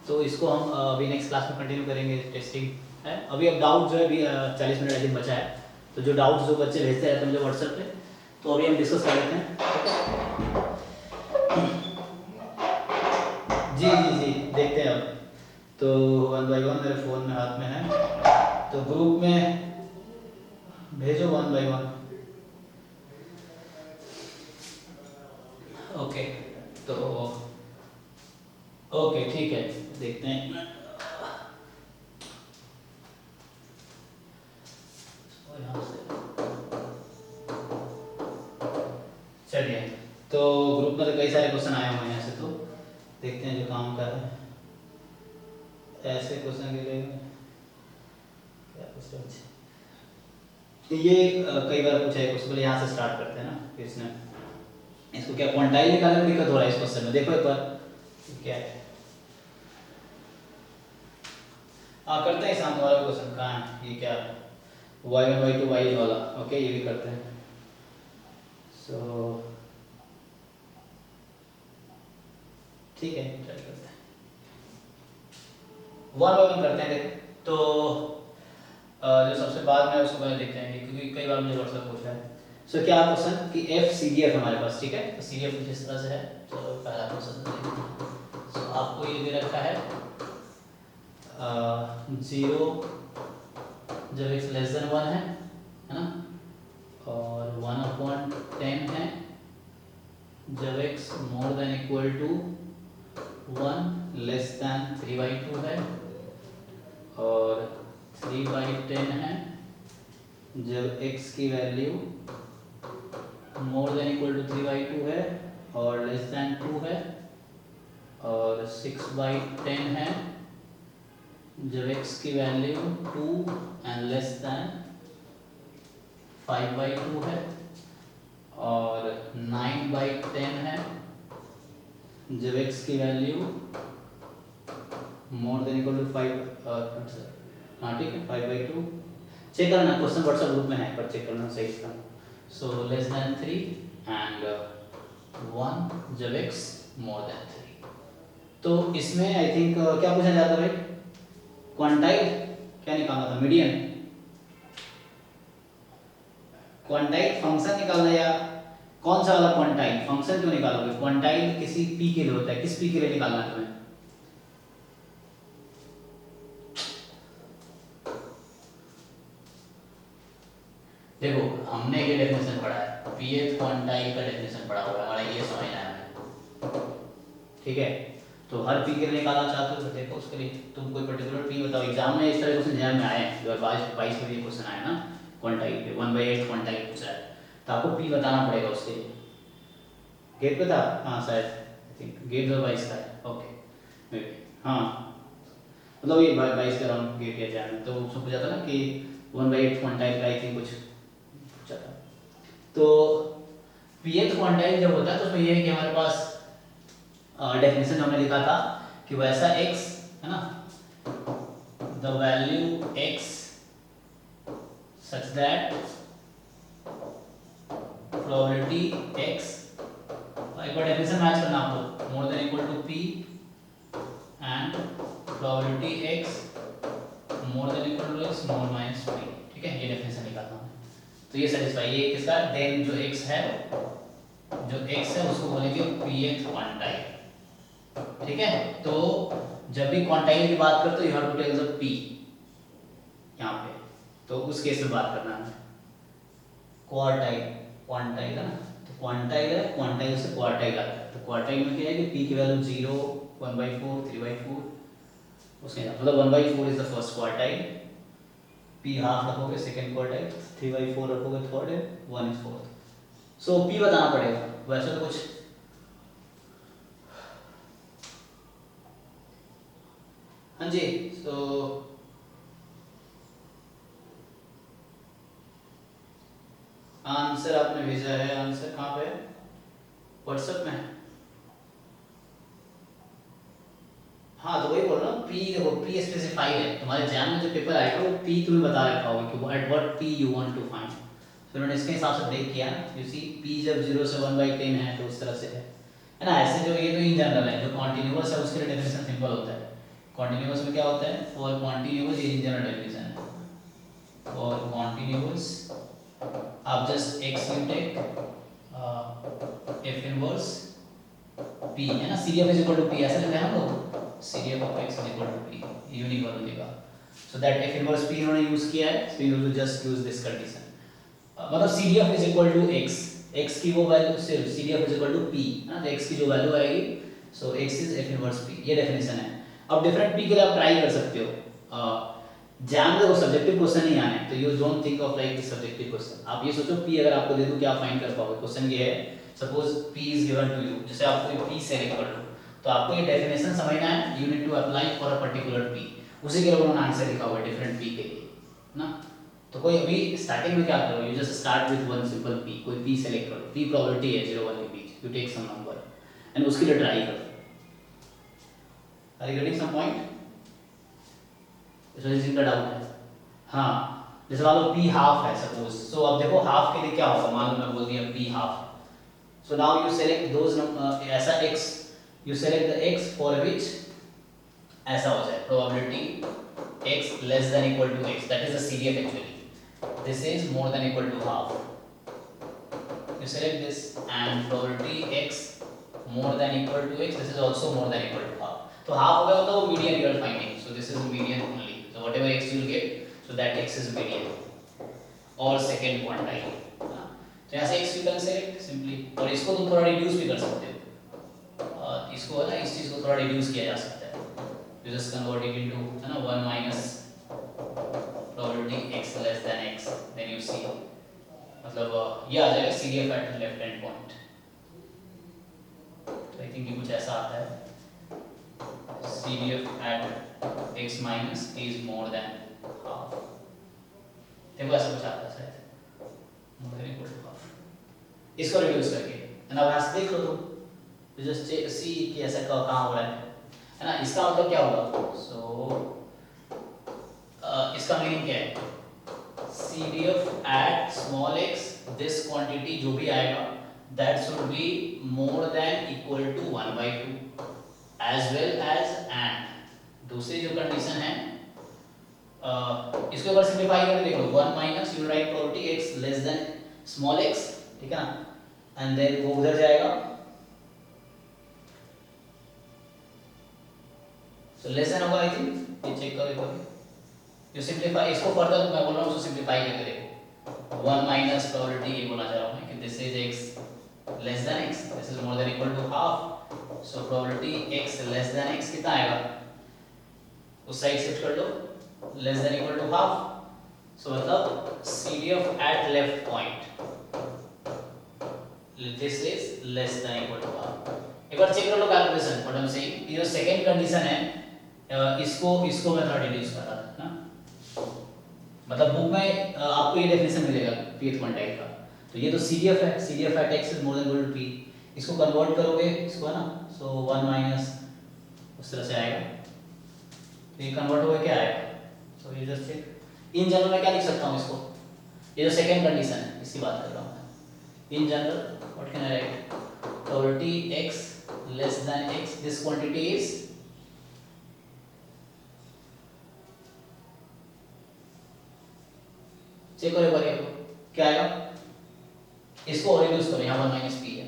तो इसको हम अभी नेक्स्ट क्लास में कंटिन्यू करेंगे, टेस्टिंग है। अभी अब डाउट जो है अभी 40 मिनट आई थिंक बचा है, तो जो डाउट्स जो बच्चे भेजते रहते हैं मुझे व्हाट्सएप पे, तो अभी हम डिस्कस कर लेते हैं। जी जी जी देखते हैं अब। तो 1 बाई 1 मेरे फ़ोन में हाथ में है, तो ग्रुप में भेजो 1 बाई 1। ओके, तो ओके ठीक है, देखते हैं। चलिए, तो ग्रुप में तो कई सारे क्वेश्चन आए हुए हैं ऐसे, तो देखते हैं जो काम कर रहे हैं। ऐसे क्वेश्चन के लिए क्या क्वेश्चन ये कई बार पूछा है क्वेश्चन, यहाँ से स्टार्ट करते हैं ना। इसने इसको क्या क्वांटाइल निकालने में दिक्कत हो रहा है इस क्वेश्चन में, देखो एक बार क्या है। करते हैं शांत वाला क्वेश्चन, कहाँ है ये, क्या y1 y2 y वाला। ओके, ये भी करते हैं। सो ठीक है, ट्राई करते हैं, 1 बाय 1 करते हैं। तो जो सबसे बाद में उसको पहले देखते हैं, क्योंकि कई बार मुझे व्हाट्सएप पूछा है। सो क्या क्वेश्चन कि एफ सी डी एफ हमारे पास, ठीक है। तो सी डी एफ कुछ इस तरह से है। तो पहला क्वेश्चन, सो आपको ये दे रखा है 0 जब x लेस देन 1 है ना, और 1/10 है जब x more than equal to 1 less than 3/2 है, और 3/10 है जब x की value more than equal to 3/2 है और लेस देन 2 है, और 6/10 है जब x की वैल्यू 2 एंड लेस देन 5/2 है, और 9/10 है जब x की value more than equal to 5, हाँ ठीक है 5/2। चेक करना, क्वेश्चन व्हाट्सएप ग्रुप में है, पर चेक करना सही इसका। सो लेस देन 3 एंड 1 जब x मोर देन 3। तो इसमें आई थिंक क्या पूछा जाता है भाई, क्वांटाइल क्या निकालना था, मीडियन क्वांटाइल फंक्शन निकालना, या कौन सा वाला क्वांटाइल फंक्शन क्यों निकालोगे। क्वांटाइल किसी p के लिए होता है, किस p के लिए निकालना है तुम्हें। देखो हमने ये डेफिनेशन पढ़ा है, pth क्वांटाइल का डेफिनेशन पढ़ा हुआ है हमारा, ये समझना है, ठीक है। तो हर p के लिए निकालना चाहते हो तो देखो उसके लिए तुम कोई पर्टिकुलर p बताओ। एग्जाम में इस तरह क्वेश्चन ध्यान में आए हैं, 2022 में ये क्वेश्चन आया ना क्वांटाइल पे, 1/8 क्वांटाइल पूछ रहा है, तो आपको p बताना पड़ेगा उसके लिए। गेट पे था, हाँ शायद आई थिंक गेट 2022 का है, ओके मे बी, हाँ मतलब ये 22 के अराउंड गेट या एग्जाम में, तो उसमें पूछा था ना कि 1/8 क्वांटाइल का आई थिंक कुछ पूछा था। तो pth क्वांटाइल जब होता है तो उसमें ये है कि हमारे पास डेफिनेशन हमने लिखा था कि वैसा x है ना, the value x such that probability x, एक बार डेफिनेशन मैच करना आपको, more than equal to p and probability x more than equal to x non minus p, ठीक है। ये डेफिनेशन लिखा था। तो ये सेटिस्फाई, ये किसका, देन जो x है, जो x है उसको बोलेंगे pth क्वांटाइल, ठीक है। तो जब भी क्वांटाइल की बात करते हो you have to tell the p यहाँ पे, तो उस केस में बात करना है। क्वार्टाइल क्वांटाइल है ना, तो क्वांटाइल है, क्वांटाइल से क्वार्टाइल आता है। तो क्वार्टाइल में क्या है कि p की वैल्यू 0, 1/4, 3/4, उसके मतलब 1/4 is the first quartile, p half रखोगे सेकंड क्वार्टाइल, 3/4 रखोगे थर्ड है, 1 इज फोर्थ। सो p बताना पड़ेगा, वैसे तो कुछ हाँ जी। सो आंसर आपने भेजा है, आंसर कहाँ पे है, व्हाट्सएप में। हाँ तो वही बोल रहा हूँ, p देखो p स्पेसिफाइड है तुम्हारे एग्जाम में, जो पेपर आएगा वो p तुम्हें बता रखा होगा कि at what p you want to find. तो उन्होंने इसके हिसाब से ब्रेक किया, यू सी p जब 0 से 1/10 है तो उस तरह से है है ना। ऐसे जो ये तो इन जनरल है, जो कॉन्टिन्यूअस है उसके लिए डेफिनेशन सिंपल होता है। कॉन्टिन्यूअस में क्या होता है, फॉर कॉन्टिन्यूअस ये इन जनरल डेफिनेशन है, फॉर कॉन्टिन्यूअस आप just x you take f inverse p, है ना, CF is equal to p ऐसा लेते हैं हम लोग, CF of x is equal to p, unique value देगा। So that f inverse p इन्होंने यूज किया है, so you will just use this condition. मतलब CDF is equal to x की वो वैल्यू सिर्फ CDF is equal to p, है ना, तो x की जो वैल्यू आएगी सो x is f inverse p, ये डेफिनेशन है। अब डिफरेंट p के लिए आप ट्राई कर सकते हो। एग्जाम में वो सब्जेक्टिव क्वेश्चन नहीं आने, तो you don't think of like this subjective question. आप ये सोचो p अगर आपको दे दूं क्या फाइंड कर पाओगे। क्वेश्चन ये है, suppose p is given to you, जैसे आपको p सेलेक्ट कर लो, तो आपको ये डेफिनेशन समझना है, you need to apply for a particular p, उसी के लिए उन्होंने आंसर लिखा हुआ है डिफरेंट p के लिए ना। तो कोई अभी स्टार्टिंग में क्या करो, you just start with one simple p, कोई p सेलेक्ट करो, p प्रोबेबिलिटी है 0 1 के बीच, you take some number and उसके लिए ट्राई करो। Are you getting some point? इसमें जिनका डाउट है, हाँ, जैसे मान लो p हाफ है सपोज, सो अब देखो हाफ के लिए क्या होगा, मान लो मैं बोल दिया p half, so now you select those ऐसा x, you select the x for which ऐसा हो जाए probability x less than equal to x, that is the CDF actually, this is more than equal to half, you select this and probability x more than equal to x, this is also more than equal to half, तो half हो गया होता है वो median you are finding, so this is median only, so whatever x you will get, so that x is median or second quantile, तो यहाँ से x you can select simply, और इसको तुम थोड़ा reduce भी कर सकते हो, इसको है ना, इस चीज़ को थोड़ा reduce किया जा सकता है, you just convert it into है ना 1 minus probability x less than x, then you see मतलब ये आ जाएगा CDF at left hand point, तो आई थिंक ये कुछ ऐसा आता है, CDF eight x minus is more than half, देखो ऐसा कुछ आता है शायद, more than equal to half, इसको रिड्यूस करके, एंड अब यहाँ से देख लो तुम, जस्ट सी कि ऐसा कहाँ हो रहा है ना, इसका मतलब क्या होगा, सो इसका मीनिंग क्या है, CDF at small x, this quantity जो भी आएगा that should be more than equal to 1/2 as well as and दूसरी जो कंडीशन है इसको एक बार सिंप्लीफाई करके देख लो, 1 minus you right probability x less then small x, ठीक है ना, एंड देन वो उधर जाएगा, सो लेस देन होगा आई थिंक, ये चेक करो एक बार, यू सिंप्लीफाई इसको फर्दर, मैं बोल रहा हूँ उसको सिंप्लीफाई करके देखो, 1 माइनस प्रोबेबिलिटी ये बोलना चाह रहा हूँ मैं कि this is x less than x, this is more than equal to half, so probability x less than x कितना आएगा, उस साइड शिफ्ट कर लो, less than equal to half, so मतलब CDF at left point this is less than equal to half. एक बार check कर लो calculation, what I am saying, ये जो सेकंड कंडीशन है इसको मैं थोड़ा रिड्यूस कर रहा था ना, मतलब बुक में आपको ये डेफिनेशन मिलेगा pth क्वांटाइल का, तो ये तो CDF है, CDF eight x is more than equal to p, इसको कन्वर्ट करोगे इसको है ना, सो 1 माइनस उस तरह से आएगा, तो ये कन्वर्ट होकर क्या आएगा, सो ये जस्ट चेक, इन जनरल में क्या लिख सकता हूँ इसको, ये जो सेकंड कंडीशन है इसकी बात कर रहा हूँ मैं, in general what can I write, probability x less than x, this quantity is check करो एक बार, क्या आएगा, इसको रिड्यूस करो, यहाँ 1 माइनस p है,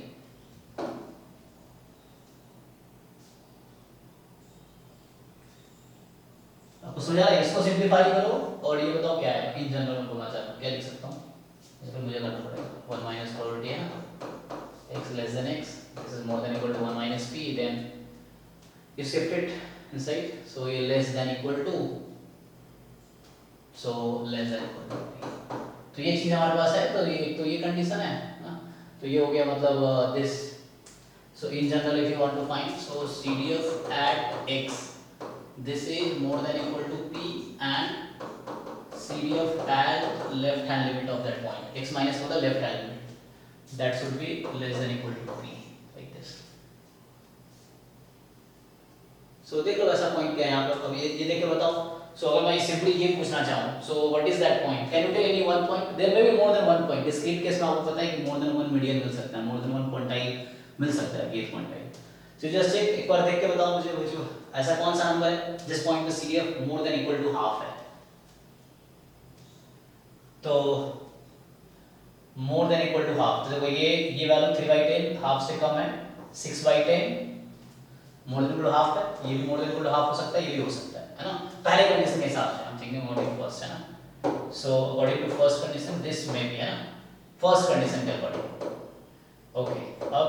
आपको समझ आ रहा है, इसको सिंप्लीफाई करो और ये बताओ क्या है, इन जनरल में बोलना चाहता हूँ क्या लिख सकता हूँ, इसको मुझे करना पड़ेगा 1 माइनस प्रोबेबिलिटी है ना x less than x, this is more than equal to 1 minus p, then you shift it inside, so ये less than equal to, so less than equal to p, तो ये चीज हमारे पास है, तो ये कंडीशन है ना, तो ये हो गया मतलब this, so in general if you want to find, so CDF eight x this is more than equal to p and CDF at left hand limit of that point, x minus for the left hand limit, that should be less than equal to p, like this, सो देख लो ऐसा point क्या है यहाँ पर, अब ये देख के बताओ, सो अगर मैं सिंपली ये पूछना चाहूँ, so what is that point, can you tell any one point, there may be more than one point, discrete case में आपको पता है कि मोर देन वन मीडियन मिल सकता है, मोर देन वन क्वांटाइल मिल सकता है ये पॉइंट है। तो जस्ट चेक एक बार देख के बताओ मुझे वो जो ऐसा कौन सा नंबर है जिस पॉइंट पे CDF more than equal to half है। तो more than equal to half, तो देखो ये वैल्यू 3/10 हाफ से कम है, 6/10 more than equal to half है, ये भी more than equal to half हो सकता है, ये भी हो सकता है ना, पहले कंडीशन के हिसाब से हम थिंकिंग अकॉर्डिंग टू फर्स्ट है ना। So according to first condition this में भी है ना, फर्स्ट कंडीशन के अकॉर्डिंग। ओके, अब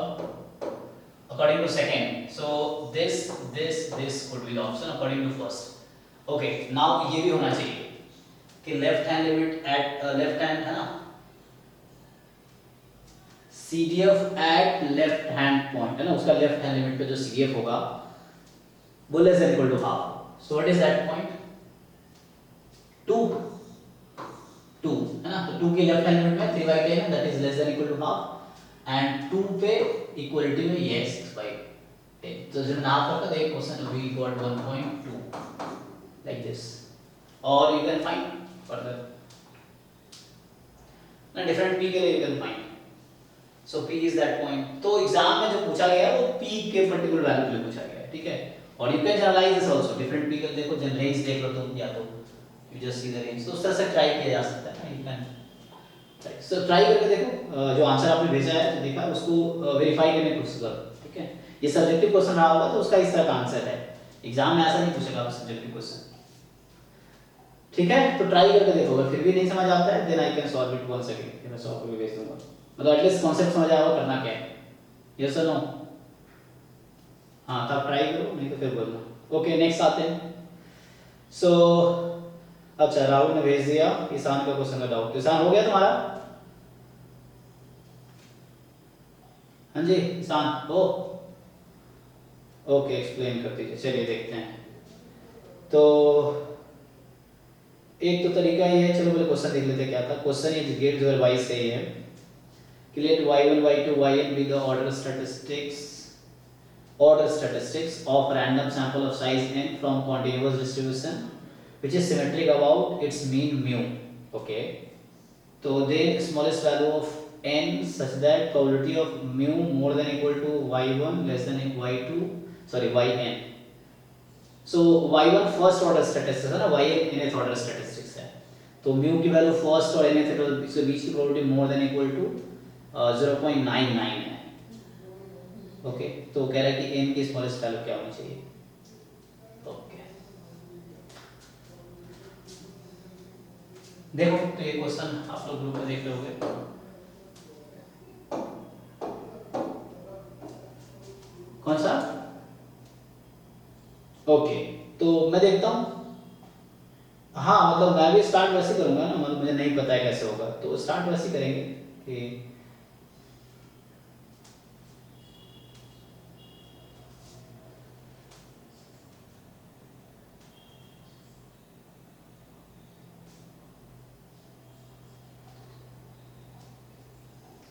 according to second, so this could be the option according to first. Okay, now ये भी होना चाहिए कि left hand limit at left hand है ना, CDF at left hand point है ना, उसका लेफ्ट हैंड लिमिट पे जो CDF होगा वो less than equal to half. So what is that point? 2 है ना, तो 2 की लेफ्ट हैंड लिमिट में 3/10 है, that is less than equal to half, and 2 पे इक्वलिटी में ये 6/10। तो जब नाप करके तो एक question we got 1.2 like this, और यू कैन फाइंड फर्दर ना डिफरेंट p के लिए you can find. So p is that point. तो एग्जाम में जो पूछा गया वो p के पर्टिकुलर वैल्यू के लिए पूछा गया है, ठीक है। और you can generalize this also, different p के देखो, जन रेंज देख लो तुम, या तो you just see the range, तो उस तरह से ट्राई किया जा सकता है ना, यू कैन सो ट्राई करके देखो, जो आंसर आपने भेजा है जो देखा उसको वेरीफाई करने की कोशिश करो, ठीक है। ये सब्जेक्टिव क्वेश्चन रहा होगा तो उसका इस तरह का आंसर है, एग्जाम में ऐसा नहीं पूछेगा सब्जेक्टिव क्वेश्चन, ठीक है। तो ट्राई करके देखो, अगर फिर भी नहीं समझ आता है then I can solve it once again, फिर मैं सॉल्व करके भेज दूंगा, मतलब एटलीस्ट कांसेप्ट समझ आया होगा करना क्या है, यस और नो। हाँ, तब ट्राई करो, नहीं तो फिर बोलना। ओके, नेक्स्ट आते हैं। सो अच्छा, राहुल ने भेज दिया ईशान का क्वेश्चन का डाउट। ईशान हो गया तुम्हारा? हाँ जी ईशान, हो? ओके, एक्सप्लेन कर दीजिए, चलिए देखते हैं। तो एक तो तरीका ये है, चलो पहले क्वेश्चन देख लेते हैं क्या था। क्वेश्चन ये गेट जो वाइज का ही है कि late y1 y2 yn be the order statistics of random sample of size n from continuous distribution which is symmetric about its mean mu. Okay, so then smallest value of n such that probability of mu more than equal to y1 less than y2 sorry yn. So y1 first order statistics है ना, yn nth order statistics है, तो mu की value first और nth के बीच की probability more than equal to 0.99 है। ओके, तो कह रहा है कि n की स्मॉलेस्ट वैल्यू क्या होनी चाहिए। ओके, देखो तो ये क्वेश्चन आप लोग ग्रुप में देख रहे होंगे, कौन सा? ओके, तो मैं देखता हूँ। हाँ, मतलब मैं भी स्टार्ट वैसे करूंगा ना, मतलब मुझे नहीं पता है कैसे होगा, तो स्टार्ट वैसे करेंगे कि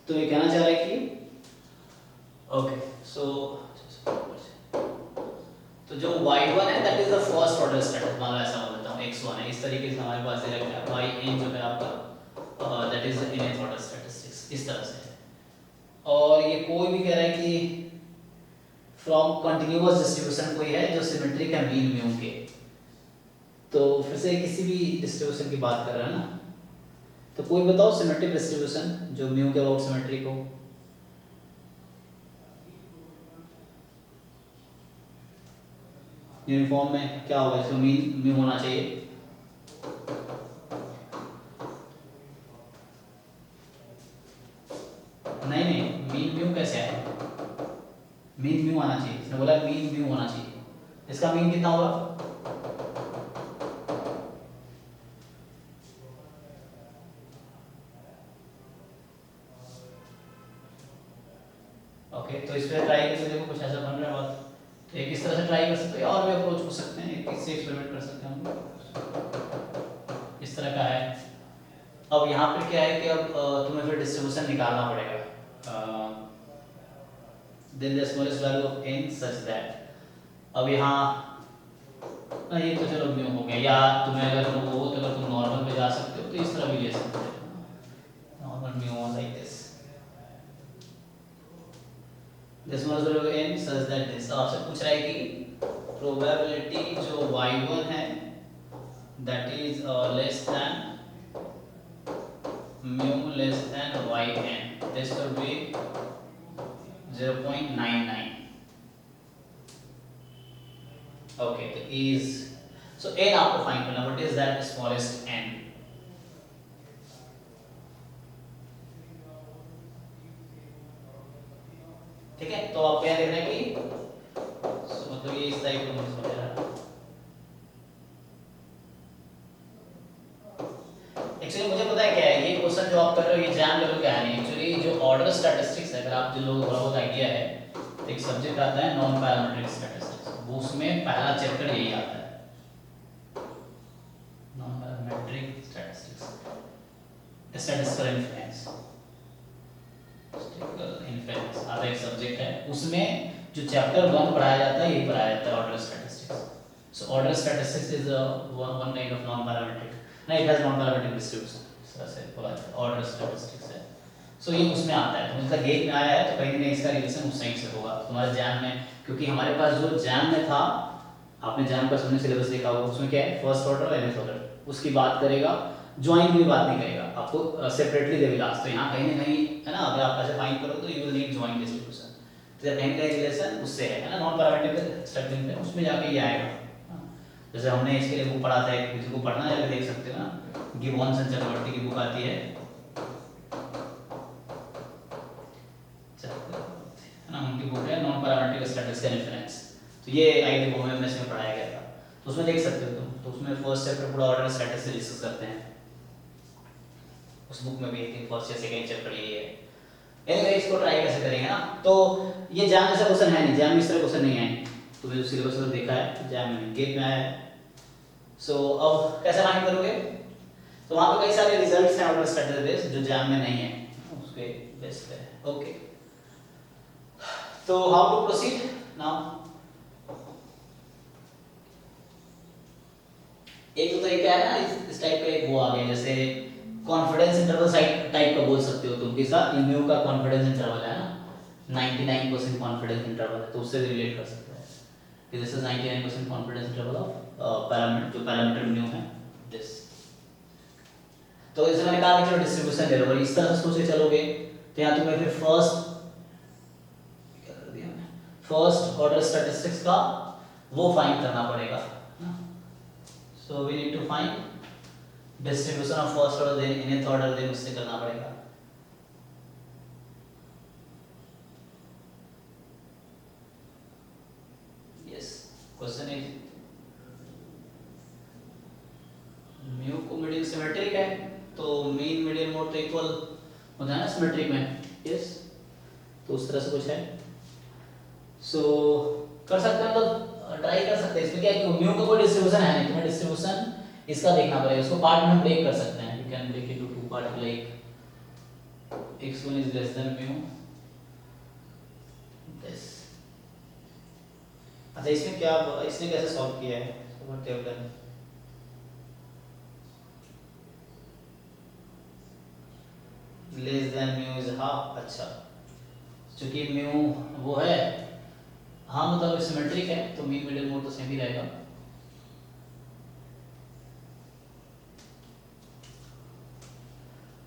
तो ये कहना चाह रहा है कि ओके, सो तो जो y1 है that is the first order statistics, मान लो ऐसा बोल देता हूँ x1 है, इस तरीके से हमारे पास ये रखा है yn जो है आपका that is nth order statistics, इस तरह से है। और ये कोई भी कह रहा है कि फ्रॉम कंटिन्यूअस डिस्ट्रीब्यूशन कोई है जो सिमेट्रिक है मीन म्यू के, तो फिर से किसी भी डिस्ट्रीब्यूशन की बात कर रहा है ना, तो कोई बताओ सिमेट्रिक डिस्ट्रीब्यूशन जो म्यू के अबाउट सिमेट्रिक हो। यूनिफॉर्म में क्या होगा, इसमें मीन म्यू होना चाहिए, नहीं नहीं, मीन म्यू कैसे है, मीन म्यू आना चाहिए, इसने बोला मीन म्यू होना चाहिए, इसका मीन कितना होगा? ओके, तो इस पे ट्राई करके देखो, कुछ ऐसा बन रहा है बात, तो एक इस तरह से ट्राई कर सकते हैं, और भी अप्रोच हो सकते हैं, एक इससे एक्सपेरिमेंट कर सकते हैं हम, इस तरह का है। अब यहाँ पे क्या है कि अब तुम्हें फिर डिस्ट्रीब्यूशन निकालना पड़ेगा, then the smallest value of n such that, अब यहाँ ये तो चलो म्यू हो गया, या तुम्हें अगर तुम हो तो अगर तुम नॉर्मल पे जा सकते हो तो इस तरह भी ले सकते हो, normal mu like this. This must be n such that this. आपसे पूछ रहा है कि प्रोबेबिलिटी जो y1 है that is less then mu less than yn, this would be 0.99. okay, तो is so n आपको फाइंड करना, what is that smallest n? ठीक है, तो आप क्या देख रहे हैं कि मतलब ये इस टाइप का मुझे समझ रहा है। एक्चुअली मुझे पता है क्या है ये क्वेश्चन जो आप कर रहे हो, ये जैम लेवल का है नहीं। एक्चुअली जो ऑर्डर स्टैटिस्टिक्स है, अगर आप जो लोग बहुत आइडिया है, तो एक सब्जेक्ट आता है नॉन पैरामीट्रिक स्टैटिस्टिक्स, वो उसमें पहला चैप्टर यही आता है, non parametric statistics, statistical influence, influence आता एक सब्जेक्ट है, उसमें जो चैप्टर 1 पढ़ाया जाता है यही पढ़ाया जाता है, order statistics. So order statistics is one kind of non parametric, नहीं it has non parametric distribution, इस तरह से बोला जाता है ऑर्डर स्टैटिस्टिक्स है। सो ये उसमें आता है, तो मुझे गेट में आया है तो कहीं ना कहीं इसका रिलेशन उस साइड से होगा तुम्हारे जैम में, क्योंकि हमारे पास जो जैम में था, आपने जैम का सुनने सिलेबस देखा होगा, उसमें क्या है फर्स्ट ऑर्डर और nth ऑर्डर, उसकी बात करेगा, ज्वाइन की भी बात नहीं करेगा, आपको सेपरेटली देगा लास्ट। तो यहाँ कहीं ना कहीं है ना, अगर आप ऐसे फाइंड करो तो you will need join distribution, तो कहीं ना कहीं रिलेशन उससे है ना, नॉन पैरामीट्रिक स्ट्रक्चरिंग में उसमें जाके ये आएगा। जैसे हमने इसके लिए बुक पढ़ा था, किसी को पढ़ना है देख सकते हो ना, गिब्बन्स एंड चक्रवर्ती की बुक आती है ना, उनकी बुक है नॉन पैरामीट्रिक स्टैटिस्टिकल इन्फ्लुएंस, तो ये आईआईटी बॉम्बे में इसमें पढ़ाया गया था, तो उसमें देख सकते हो तुम, तो उसमें फर्स्ट चैप्टर पूरा ऑर्डर स्टैटिस्टिक्स डिस्कस करते हैं, उस बुक में भी आई थिंक फर्स्ट या सेकंड चैप्टर यही है। एनीवे इसको ट्राई कैसे करेंगे ना, तो ये जैम जैसा क्वेश्चन है नहीं, जैम में इस तरह क्वेश्चन नहीं आए, तो मैंने सिलेबस में देखा है, जैम में गेट में आया है। सो अब कैसे फाइंड करोगे, तो वहां पे कई सारे रिजल्ट्स हैं ऑर्डर स्टैटिस्टिक्स जो जैम में नहीं है, उसके बेस पे। ओके, तो हाउ टू प्रोसीड नाउ, एक तो तरीका है ना, इस टाइप का एक वो आ गया, जैसे कॉन्फिडेंस इंटरवल टाइप का बोल सकते हो तुम, किसा म्यू का कॉन्फिडेंस इंटरवल है ना, 99% कॉन्फिडेंस इंटरवल है, तो उससे रिलेट कर सकते हैं कि this is 99% confidence interval of parameter, जो पैरामीटर म्यू है दिस। तो जैसे मैंने कहा कि चलो डिस्ट्रीब्यूशन ले लो, इस तरह से सोच के चलोगे तो यहाँ तुम्हें फिर फर्स्ट ऑर्डर स्टैटिस्टिक्स का वो फाइंड करना पड़ेगा। So we need to find distribution of first order, then nth order, then उससे करना पड़ेगा। यस, क्वेश्चन इज म्यू को मिडिल सिमेट्रिक है, तो मीन मीडियन मोड तो इक्वल होता है ना सिमेट्रिक में, यस, तो उस तरह से कुछ है। सो कर सकते हैं, मतलब ट्राई कर सकते हैं, इसमें क्या है कि म्यू का कोई डिस्ट्रीब्यूशन है नहीं, तुम्हें डिस्ट्रीब्यूशन इसका देखना पड़ेगा, इसको पार्ट में ब्रेक कर सकते हैं, you can break into two part, like x1 is less than mu this। अच्छा इसमें क्या, इसने कैसे सॉल्व किया है, what have done, less than mu is half, अच्छा क्योंकि म्यू वो है, हाँ मतलब सिमेट्रिक है, तो मीन मीडियन मोड तो सेम ही रहेगा।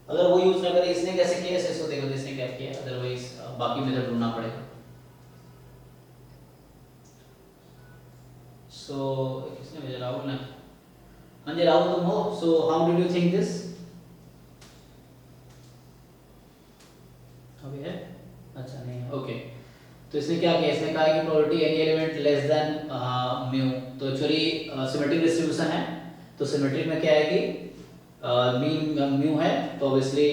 अगर वो यूज ना करे, इसने कैसे किया है इसको देखो, इसने क्या किया, अदरवाइज बाकी मेथड ढूंढना पड़ेगा। सो किसने भेजा, राहुल ने, हाँ जी राहुल तुम हो, so how did you think this, अभी है, अच्छा नहीं है, ओके। तो इसने क्या किया, इसने कहा कि probability any element less than mu, तो एक्चुअली सिमेट्रिक डिस्ट्रीब्यूशन है, तो सिमेट्रिक में क्या है कि मीन म्यू है, तो ऑब्वियसली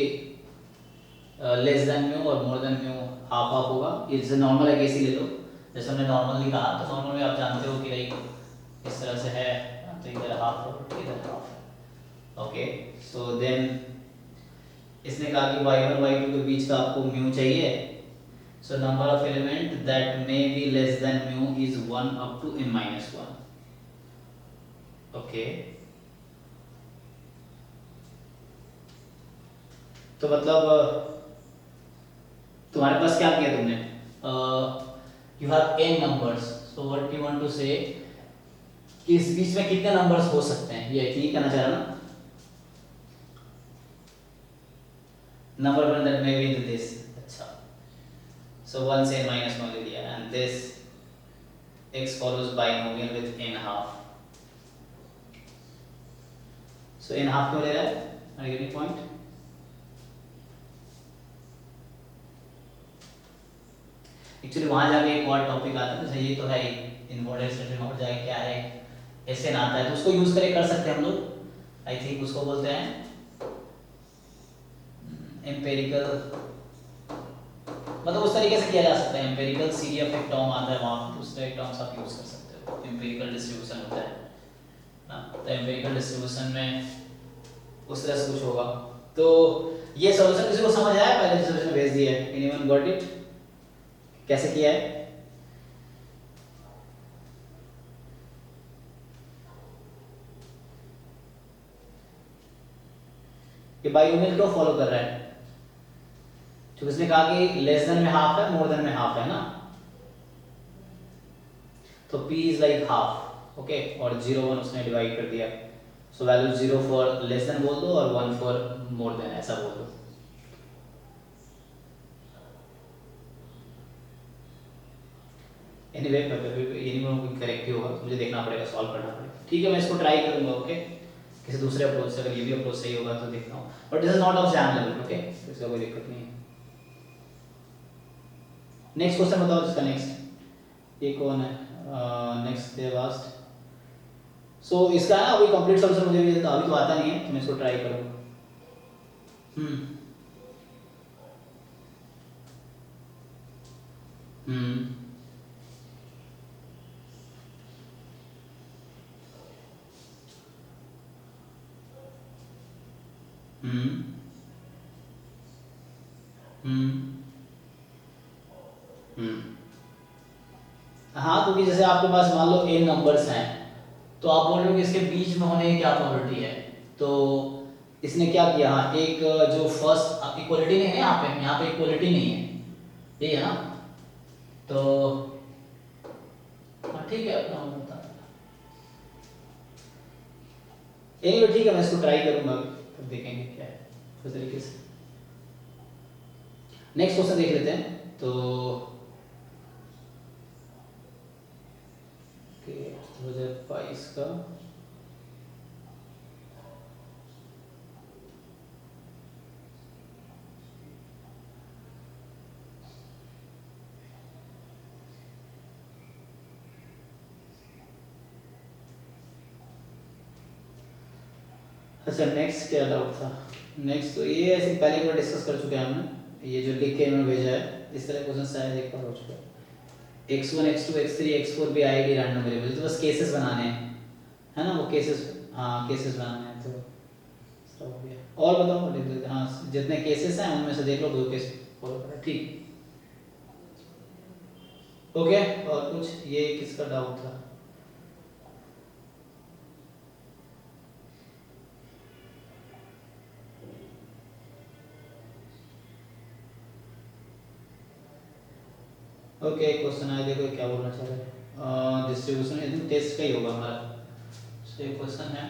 लेस देन म्यू और more than mu half half होगा। ये जैसे नॉर्मल है, कैसी ले लो, जैसे हमने नॉर्मली कहा, तो नॉर्मल में आप जानते हो कि लाइक इस तरह से है, तो इधर हाफ और इधर हाफ, ओके। सो देन इसने कहा कि y1 y2 के बीच का आपको म्यू चाहिए, so number of element that may be less than mu is 1 up to n minus 1, okay। तो मतलब तुम्हारे पास क्या किया तुमने, you have n numbers, so what you want to say कि इस बीच में कितने नंबर्स हो सकते हैं, ये ठीक कहना चाह रहा ना, number one that may be in this, अच्छा, सो 1 से n minus 1 ले लिया, and this x follows binomial with n half, so n half क्यों ले रहा है, are you getting point? Actually वहां जाके एक और टॉपिक आता है, जैसे ये तो है इनवर्टेड स्टेटमेंट, वहां पर जाके क्या है एसएन आता है, तो उसको यूज करके कर सकते हैं हम लोग, आई थिंक उसको बोलते हैं एम्पिरिकल, मतलब उस तरीके से किया जा सकता है, एम्पिरिकल सीडीएफ एक टर्म आता है वहां पर, दूसरे एक टर्म्स आप यूज कर सकते हो, एम्पिरिकल डिस्ट्रीब्यूशन होता है ना, तो एम्पिरिकल डिस्ट्रीब्यूशन में उस तरह से कुछ होगा। तो ये सॉल्यूशन किसी को समझ आया, पहले सॉल्यूशन भेज दिया है, एनीवन गॉट इट, कैसे किया है? कि बाइनोमियल को फॉलो कर रहा है, तो इसने कहा कि लेस देन में हाफ है, मोर देन में हाफ है ना, तो p is like half, okay, और 0 1 उसने डिवाइड कर दिया, so value 0 for less than बोल दो और 1 फॉर मोर देन, ऐसा बोल दो। एनीवे एनीवन करेक्ट ही होगा, मुझे देखना पड़ेगा, सॉल्व करना पड़ेगा, ठीक है, मैं इसको ट्राई करूंगा, ओके, किसी दूसरे अप्रोच से, अगर ये भी अप्रोच सही होगा तो देखता हूँ, but this is not of jam level, okay, इसका कोई दिक्कत नहीं है। नेक्स्ट क्वेश्चन बताओ, जिसका नेक्स्ट ये कौन है, नेक्स्ट दे वास्ट, सो इसका ना अभी कंप्लीट सॉल्यूशन मुझे भी अभी तो आता नहीं है, तो मैं इसको ट्राई करूंगा। हम्म हम्म हम्म हाँ, क्योंकि जैसे आपके पास मान लो n नंबर्स हैं, तो आप बोल रहे हो कि इसके बीच में होने की क्या प्रोबेबिलिटी है, तो इसने क्या किया, हाँ, एक जो फर्स्ट इक्वलिटी नहीं है यहाँ पे इक्वलिटी नहीं है, ये है ना, तो हाँ ठीक है, अपना बता, ये ठीक है, मैं इसको ट्राई करूंगा, तब देखेंगे क्या है उस तरीके से। नेक्स्ट क्वेश्चन देख लेते हैं, तो 2022 का अच्छा, नेक्स्ट क्या डाउट था, नेक्स्ट तो ये ऐसे पहले एक बार डिस्कस कर चुके हैं हमने, ये जो लिख के इन्होंने भेजा है, इस तरह क्वेश्चन शायद एक बार हो चुका है, x1 x2 x3 x4 भी आएगी रैंडम वेरिएबल, तो बस केसेस बनाने हैं, है ना, वो केसेस, हाँ केसेस बनाने हैं, तो सब हो गया, और बताओ लिख देते, हाँ जितने केसेस हैं उनमें से देख लो दो केस फॉलो करें, ठीक, ओके, और कुछ ये किसका डाउट था, ओके, क्वेश्चन आया, देखो क्या बोलना चाह रहे हैं, डिस्ट्रीब्यूशन एकदम टेस्ट का ही होगा हमारा, तो ये क्वेश्चन है,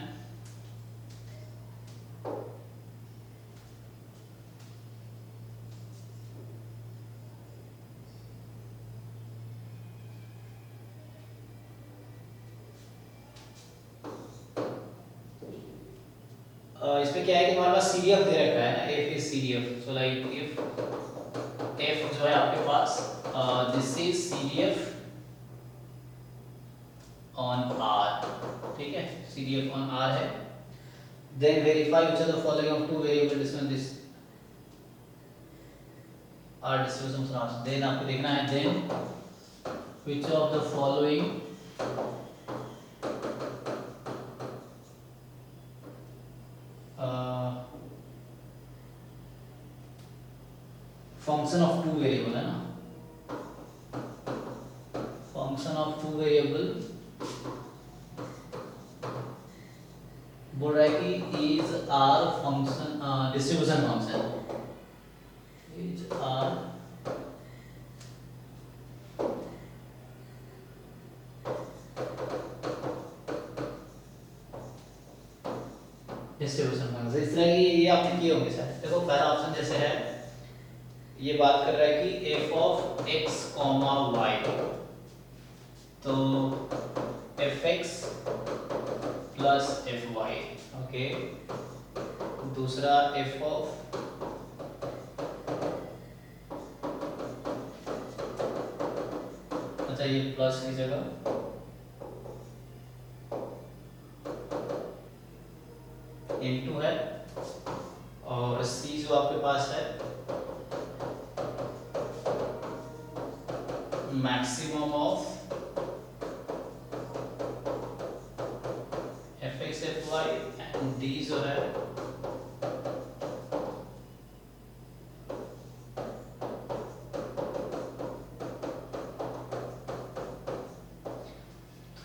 इसमें क्या है कि हमारे पास CDF दे रखा है ना, f is CDF, so like if f जो है आपके पास, this is CDF on R, ठीक है, CDF ऑन R है, then verify which of the following of two variable distance this are distribution of, then आपको देखना है, then which of the following function of two variable है ना, function of two variable बोल रहा है कि is R function distribution function, is R distribution function इस तरह की ये आपने किए होंगे सर। देखो पहला ऑप्शन जैसे है, ये बात कर रहा है कि f of x comma y, तो f x plus f y, okay. दूसरा एफ ऑफ अच्छा ये प्लस की जगह इनटू है, और सी जो आपके पास है maximum of F X F Y, and D जो है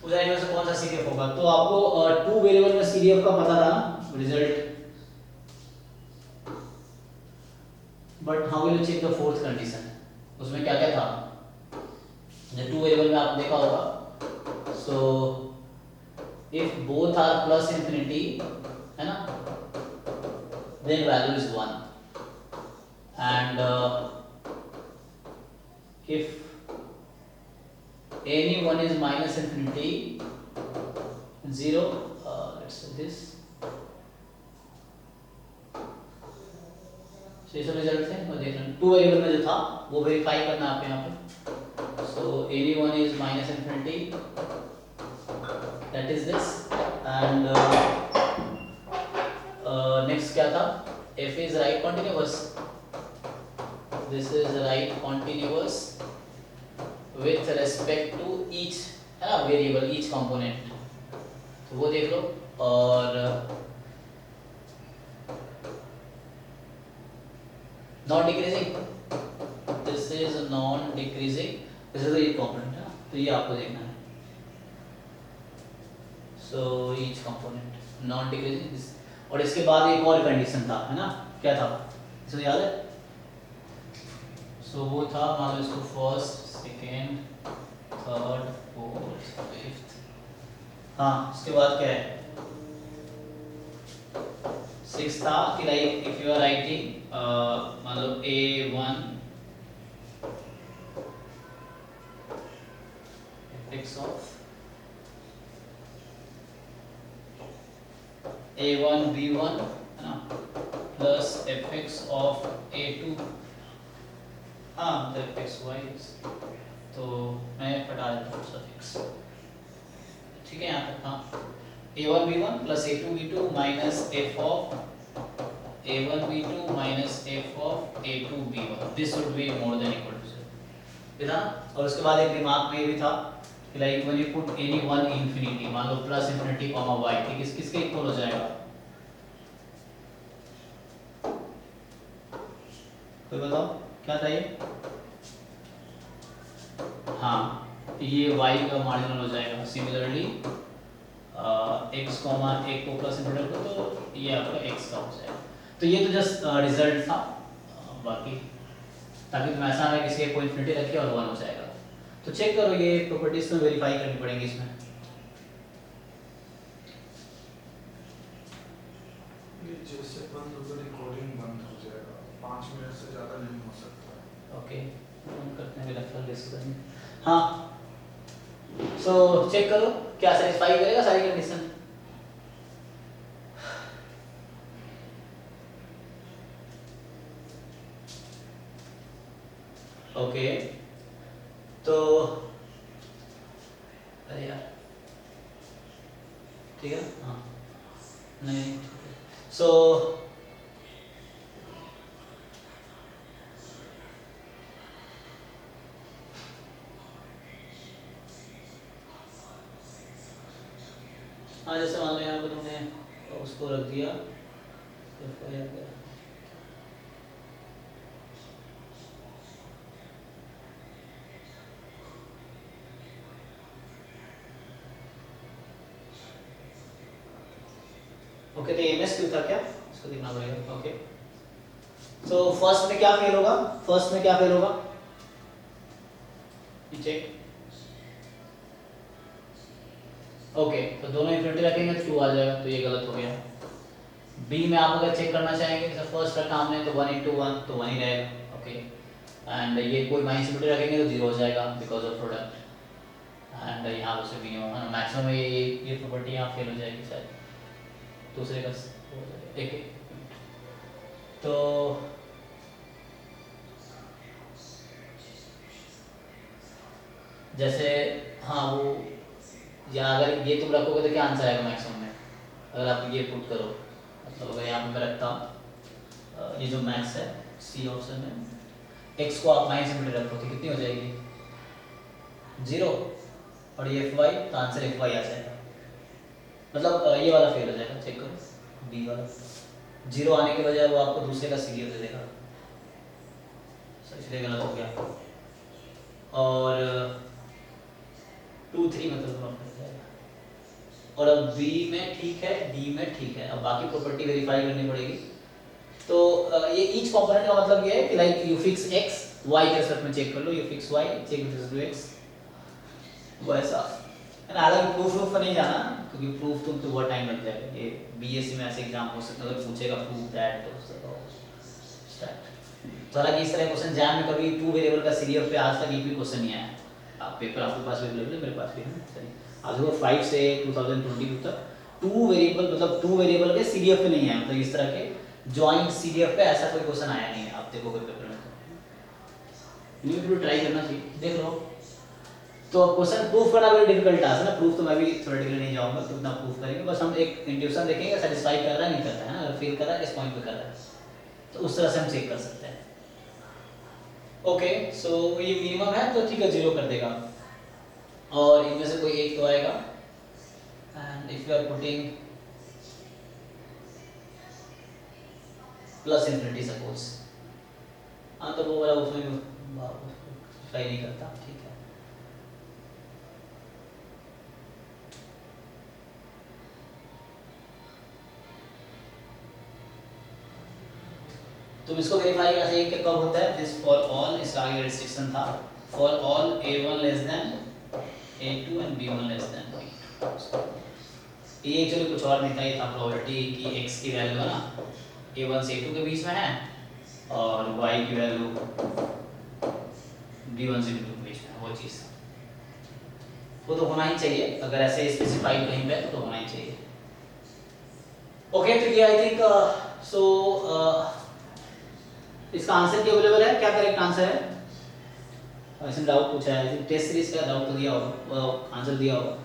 उस एनिमल से कौन सा सीडीएफ होगा। तो आपको टू वेरिएबल में सीडीएफ का पता था ना result, but how will you check the fourth condition, उसमें क्या क्या था। जब टू वेरिएबल में आप देखा होगा, so if both are plus infinity है ना, देन वैल्यू इज 1, एंड if any one is minus infinity 0, let's say this, so ये सब रिजल्ट थे और देख लें टू वेरिएबल में जो था वो वेरीफाई करना है आपको यहाँ पे। So any one is minus infinity, that is this, and next क्या था, F is right continuous, this is right continuous with respect to each है ना वेरिएबल, ईच कंपोनेंट, तो वो देख लो। और non decreasing, this is non decreasing, this is each component है ना, तो ये आपको देखना है। So each component non decreasing, और इसके बाद एक और कंडीशन था है ना, क्या था इसको याद है। सो वो था, मान लो इसको first second third fourth fifth, हाँ उसके बाद क्या है सिक्स था कि like if you are writing मान लो a1 fx of a1 b1 है ना प्लस fx of a2, हाँ तो fxy, तो मैं हटा देता हूँ सफिक्स, ठीक है यहाँ तक। हाँ a1 b1 plus a2 b2 minus f of a1 b2 minus f of a2 b1, this would be more than equal to 0, है ना। और उसके बाद एक दिमाग में ये भी था कि like when you put any one infinity, मान लो प्लस इंफिनिटी कॉमा y, ठीक है, किसके इक्वल हो जाएगा, कोई बताओ क्या था ये, हाँ ये y का मार्जिनल हो जाएगा। सिमिलरली x कॉमा एक को प्लस इंफिनिटी को, तो ये आपका x का हो जाएगा। तो ये तो जस्ट रिजल्ट था, बाकी ताकि तुम ऐसा ना किसी को इंफिनिटी रखे और 1 हो जाएगा। तो चेक करो, ये प्रॉपर्टीज तो वेरीफाई करनी पड़ेंगी इसमें। जैसे बंद होगा रिकॉर्डिंग बंद हो जाएगा, 5 मिनट से ज़्यादा नहीं हो सकता। ओके हम करते हैं रेफरल डिस्कशन। हाँ सो चेक करो क्या सेटिस्फाई करेगा सारी कंडीशन। ओके तो अरे यार ठीक है, हाँ नहीं सो हाँ जैसे मान लो यहाँ पर तुमने उसको रख दिया ओके, तो एमएस क्यों था क्या, इसको देखना पड़ेगा। ओके सो फर्स्ट में क्या फेल होगा, फर्स्ट में क्या फेल होगा ये चेक। ओके तो दोनों इंफिनिटी रखेंगे तो 2 आ जाएगा, तो ये गलत हो गया। बी में आप अगर चेक करना चाहेंगे जैसे फर्स्ट रखा हमने तो 1 into 1 तो 1 ही रहेगा, ओके। एंड ये कोई माइनस सिमिलरिटी रखेंगे तो 0 हो जाएगा बिकॉज ऑफ प्रोडक्ट। एंड यहाँ पर से मिनिमम मैक्सिमम ये प्रॉपर्टी यहाँ फेल हो जाएगी शायद, दूसरे का हो जाएगा एक तो जैसे हाँ वो या अगर ये तुम रखोगे तो क्या आंसर आएगा मैक्सिमम में, अगर आप ये पुट करो, मतलब अगर यहाँ पे मैं रखता हूँ ये जो मैक्स है सी ऑप्शन में, एक्स को आप माइनस सिमिलरिटी रखो तो कितनी हो जाएगी 0, और ये एफ वाई तो आंसर एफ वाई आ जाएगा, मतलब ये वाला फेल हो जाएगा, चेक करो बी वाला 0 आने के बजाय वो आपको दूसरे का सी दे देगा, इसलिए गलत हो गया। और 2 3 मतलब ड्रॉप कर जाएगा। और अब बी में ठीक है, डी में ठीक है, अब बाकी प्रॉपर्टी वेरीफाई करनी पड़ेगी। तो ये ईच कंपोनेंट का मतलब ये है कि like you fix x y के रिस्पेक्ट में चेक कर लो, you fix y check with respect to x वैसा। हालांकि प्रूफ नहीं जाना क्योंकि प्रूफ तो बहुत टाइम लग जाएगा, ये बीएससी में ऐसे एग्जाम हो सकता है, अगर पूछेगा प्रूफ दैट तो स्टार्ट। तो हालांकि इस तरह क्वेश्चन जैम में कभी 2 वेरिएबल का सीरीएफ पे आज तक एक भी क्वेश्चन नहीं आया। आप पेपर आपके पास अवेलेबल है, मेरे पास भी है, चलिए आज वो 5 से 2022 तक 2 वेरिएबल मतलब 2 वेरिएबल के सीरीएफ पे नहीं आया, मतलब इस तरह के जॉइंट सीरीएफ पे ऐसा कोई क्वेश्चन आया नहीं है। आप देखोगे पेपर में तो न्यू ट्राई करना चाहिए, देख लो। तो क्वेश्चन प्रूफ करना बड़ी डिफिकल्ट टास्क है ना, प्रूफ तो मैं भी थ्योरेटिकली नहीं जाऊंगा तो उतना प्रूफ करेंगे, बस हम एक इंट्यूशन देखेंगे सेटिस्फाई कर रहा है नहीं करता है ना, अगर फेल कर रहा है इस पॉइंट पे कर रहा है तो उस तरह से हम चेक कर सकते हैं। ओके सो ये मिनिमम है तो ठीक है 0 कर देगा, और इनमें से कोई एक तो आएगा। And if you are putting plus infinity suppose, हाँ तो वो वाला उसमें ट्राई नहीं करता, ठीक है। तुम इसको वेरीफाई कर सकते हैं कब होता है, दिस फॉर ऑल, इसका आगे रिस्ट्रिक्शन था for all a1 less than a2 and b1 less than b2। ये एक्चुअली कुछ और नहीं था, ये था प्रोबेबिलिटी कि x की वैल्यू है ना a1 से a2 के बीच में है और y की वैल्यू b1 से b2 के बीच में है, वो चीज़ वो तो होना ही चाहिए, अगर ऐसे स्पेसिफाइड कहीं पे तो होना ही चाहिए। ओके तो ये आई थिंक सो इसका आंसर क्या अवेलेबल है, क्या करेक्ट आंसर है? इसमें डाउट पूछा है, टेस्ट सीरीज का डाउट तो दिया होगा, आंसर दिया होगा।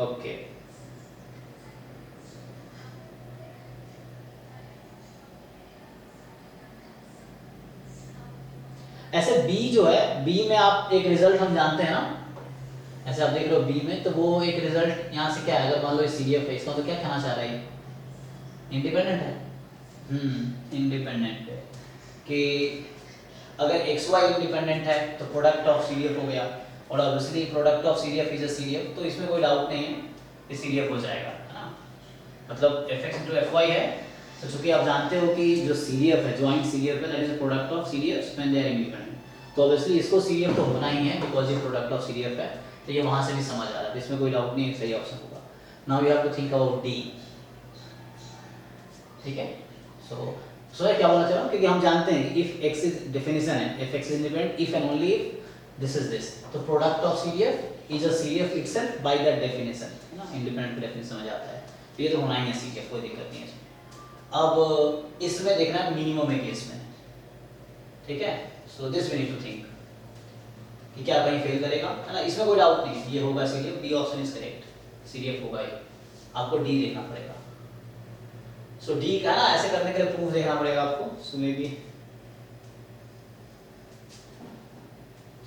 ओके ऐसे बी जो है, बी में आप एक रिजल्ट हम जानते हैं ना, ऐसे आप देख रहे हो बी में तो वो एक रिजल्ट यहाँ से क्या है, अगर मान लो सीरीएफ है इसका तो क्या कहना चाह रहा है, इंडिपेंडेंट है। इंडिपेंडेंट है कि अगर एक्स वाई इंडिपेंडेंट है तो प्रोडक्ट ऑफ सीरीएफ हो गया, और obviously product of CRF is a CRF, तो इसमें कोई डाउट नहीं है कि सीरीएफ हो जाएगा, है ना। मतलब fx into fy है, तो चूंकि आप जानते हो कि जो सीरीएफ है जॉइंट सीरीएफ है that is a product of CRFs when they are independent, तो ऑब्वियसली इसको सीरीएफ तो होना ही है बिकॉज़ ये प्रोडक्ट ऑफ सीरीएफ है, तो ये वहां से भी समझ आ रहा है, इसमें कोई डाउट नहीं है, सही ऑप्शन होगा। Now you have to think about D, ठीक है। सो क्या बोलना चाह रहा हूँ, क्योंकि हम जानते हैं इफ x इज डेफिनेशन है, if x is independent if and only if this is this, तो product of CRF is a CRF itself by that definition, है ना, इंडिपेंडेंट डेफिनेशन समझ आता है, तो ये तो होना ही है सीरीएफ, कोई दिक्कत नहीं है इसमें। अब इसमें देखना है मिनिमम है केस में, ठीक है। So this we need to think कि क्या कहीं फेल करेगा, है ना, इसमें कोई डाउट नहीं है, ये होगा सीरीएफ, डी ऑप्शन इज करेक्ट, सीरीएफ होगा ये, आपको डी देखना पड़ेगा। सो डी का ना ऐसे करने के लिए प्रूफ देखना पड़ेगा आपको, सो मे बी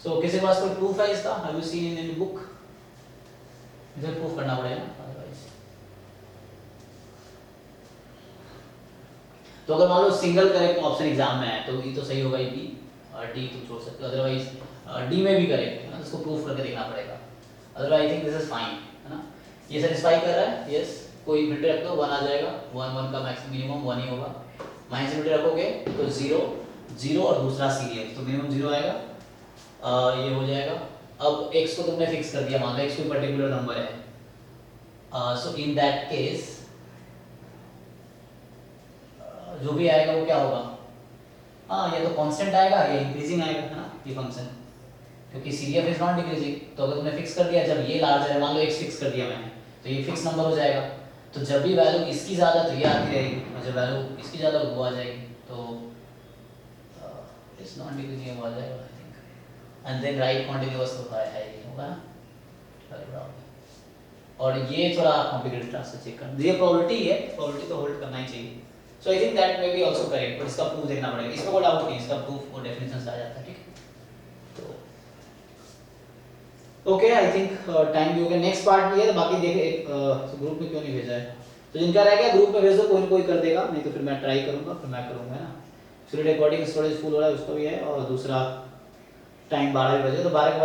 सो किसी के पास कोई प्रूफ है इसका, have you seen in any book, इधर प्रूफ करना पड़ेगा अदरवाइज। तो अगर मान लो सिंगल करेक्ट ऑप्शन एग्जाम में है तो ये तो सही होगा, ये बी और डी तुम छोड़ सकते हो, अदरवाइज डी में भी करेक्ट है ना, इसको प्रूफ करके देखना पड़ेगा, otherwise I think this is fine, है ना। ये सेटिस्फाई कर रहा है, यस, कोई इन्फिनिटी रख दो 1 आ जाएगा, 1 का मैक्सिमम मिनिमम 1 ही होगा, माइनस इन्फिनिटी रखोगे तो 0 0 और दूसरा सीरीएफ तो मिनिमम 0 आएगा, ये हो जाएगा। अब x को तुमने फिक्स कर दिया, मान लो x कोई पर्टिकुलर नंबर है, सो इन दैट केस जो भी आएगा वो क्या होगा, हाँ ये तो कांस्टेंट आएगा, ये इंक्रीजिंग आएगा है ना ये फंक्शन, क्योंकि CDF इज नॉट डिक्रीजिंग। तो अगर तुमने फिक्स कर दिया, जब ये लार्ज है, मान लो x फिक्स कर दिया मैंने, तो ये फिक्स नंबर हो जाएगा। तो जब भी वैल्यू इसकी ज़्यादा तो ये आती रहेगी, और जब वैल्यू इसकी ज़्यादा वो आ जाएगी। तो इट्स नॉट डिक्रीजिंग आ जाएगा I think, and then right continuous तो है ही होगा ना। और ये थोड़ा कॉम्प्लिकेटेड था चेक करना, ये प्रोबेबिलिटी है, प्रोबेबिलिटी तो होल्ड करना ही चाहिए। So I think that maybe also correct, but इसका प्रूफ देखना पड़ेगा, इसमें कोई डाउट नहीं, इसका प्रूफ और डेफिनेशन से आ जाता है, ठीक है। तो ओके आई थिंक टाइम भी हो गया, नेक्स्ट पार्ट भी है, तो बाकी देखे एक ग्रुप में क्यों नहीं भेजा है, तो जिनका रह गया ग्रुप में भेज दो, कोई ना कोई कर देगा, नहीं तो फिर मैं ट्राई करूंगा, फिर मैं करूंगा है ना। फिर रिकॉर्डिंग स्टोरेज फुल हो रहा है उसका भी है, और दूसरा टाइम 12 बजे, तो 12